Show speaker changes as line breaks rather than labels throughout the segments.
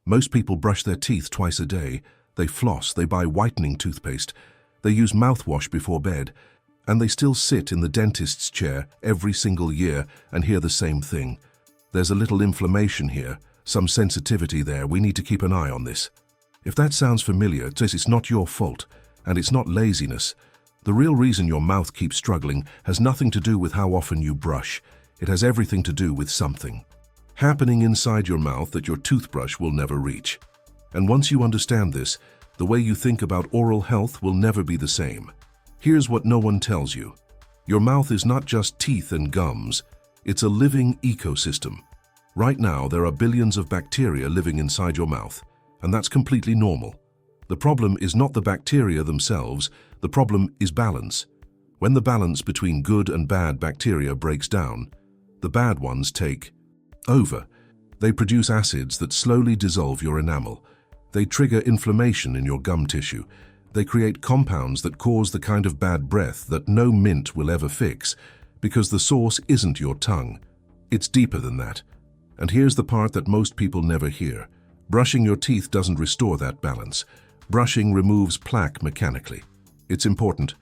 Most people brush their teeth twice a day. They floss, they buy whitening toothpaste, they use mouthwash before bed, and they still sit in the dentist's chair every single year and hear the same thing. There's a little inflammation here, some sensitivity there. We need to keep an eye on this. If that sounds familiar, it's not your fault, and it's not laziness. The real reason your mouth keeps struggling has nothing to do with how often you brush. It has everything to do with something happening inside your mouth that your toothbrush will never reach. And once you understand this, the way you think about oral health will never be the same. Here's what no one tells you. Your mouth is not just teeth and gums. It's a living ecosystem. Right now, there are billions of bacteria living inside your mouth, and that's completely normal. The problem is not the bacteria themselves. The problem is balance. When the balance between good and bad bacteria breaks down, the bad ones take over. They produce acids that slowly dissolve your enamel. They trigger inflammation in your gum tissue. They create compounds that cause the kind of bad breath that no mint will ever fix, because the source isn't your tongue. It's deeper than that. And here's the part that most people never hear. Brushing your teeth doesn't restore that balance. Brushing removes plaque mechanically. It's important,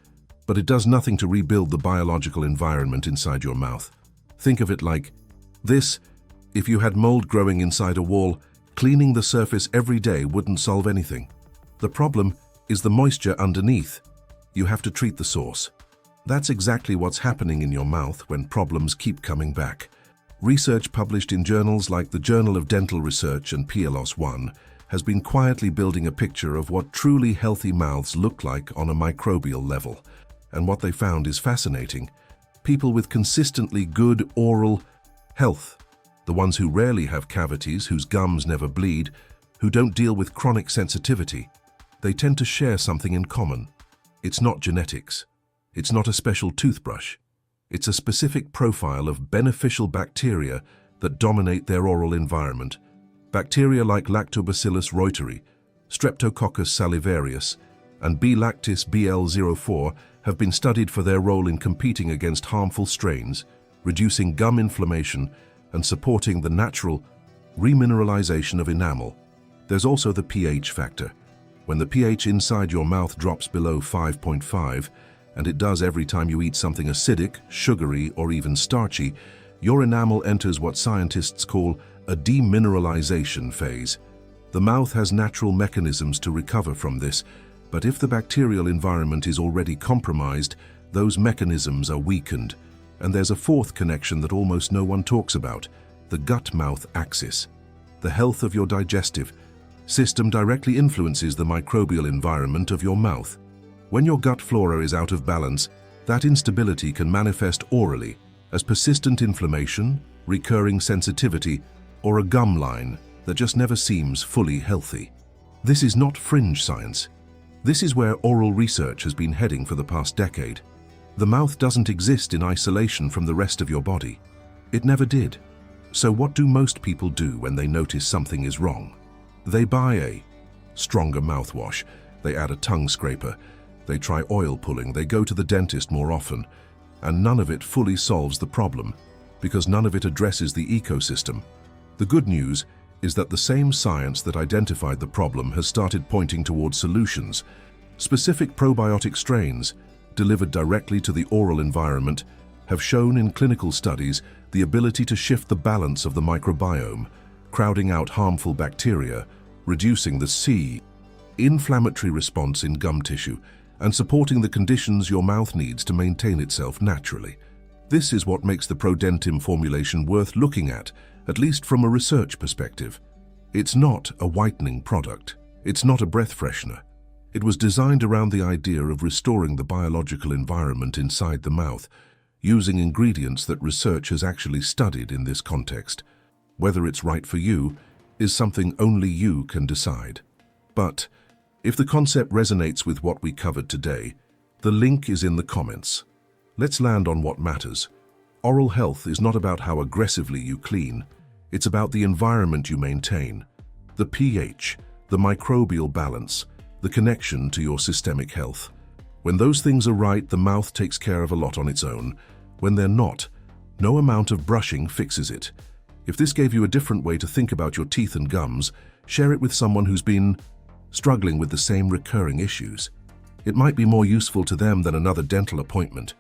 but it does nothing to rebuild the biological environment inside your mouth. Think of it like this. If you had mold growing inside a wall, cleaning the surface every day wouldn't solve anything. The problem is the moisture underneath. You have to treat the source. That's exactly what's happening in your mouth when problems keep coming back. Research published in journals like the Journal of Dental Research and PLOS One has been quietly building a picture of what truly healthy mouths look like on a microbial level. And what they found is fascinating. People with consistently good oral health, the ones who rarely have cavities, whose gums never bleed, who don't deal with chronic sensitivity, they tend to share something in common. It's not genetics. It's not a special toothbrush. It's a specific profile of beneficial bacteria that dominate their oral environment. Bacteria like Lactobacillus reuteri, Streptococcus salivarius, and B. lactis BL04 have been studied for their role in competing against harmful strains, reducing gum inflammation, and supporting the natural remineralization of enamel. There's also the pH factor. When the pH inside your mouth drops below 5.5, and it does every time you eat something acidic, sugary, or even starchy, your enamel enters what scientists call a demineralization phase. The mouth has natural mechanisms to recover from this, but if the bacterial environment is already compromised, those mechanisms are weakened. And there's a fourth connection that almost no one talks about, the gut-mouth axis. The health of your digestive system directly influences the microbial environment of your mouth. When your gut flora is out of balance, that instability can manifest orally as persistent inflammation, recurring sensitivity, or a gum line that just never seems fully healthy. This is not fringe science. This is where oral research has been heading for the past decade. The mouth doesn't exist in isolation from the rest of your body. It never did. So what do most people do when they notice something is wrong? They buy a stronger mouthwash, they add a tongue scraper, they try oil pulling, they go to the dentist more often, and none of it fully solves the problem, because none of it addresses the ecosystem. The good news is that the same science that identified the problem has started pointing towards solutions. Specific probiotic strains, delivered directly to the oral environment, have shown in clinical studies the ability to shift the balance of the microbiome, crowding out harmful bacteria, reducing the C-inflammatory response in gum tissue, and supporting the conditions your mouth needs to maintain itself naturally. This is what makes the ProDentim formulation worth looking at least from a research perspective. It's not a whitening product. It's not a breath freshener. It was designed around the idea of restoring the biological environment inside the mouth, using ingredients that research has actually studied in this context. Whether it's right for you is something only you can decide. But if the concept resonates with what we covered today, the link is in the comments. Let's land on what matters. Oral health is not about how aggressively you clean. It's about the environment you maintain, the pH, the microbial balance, the connection to your systemic health. When those things are right, the mouth takes care of a lot on its own. When they're not, no amount of brushing fixes it. If this gave you a different way to think about your teeth and gums, Share it with someone who's been struggling with the same recurring issues. It might be more useful to them than another dental appointment.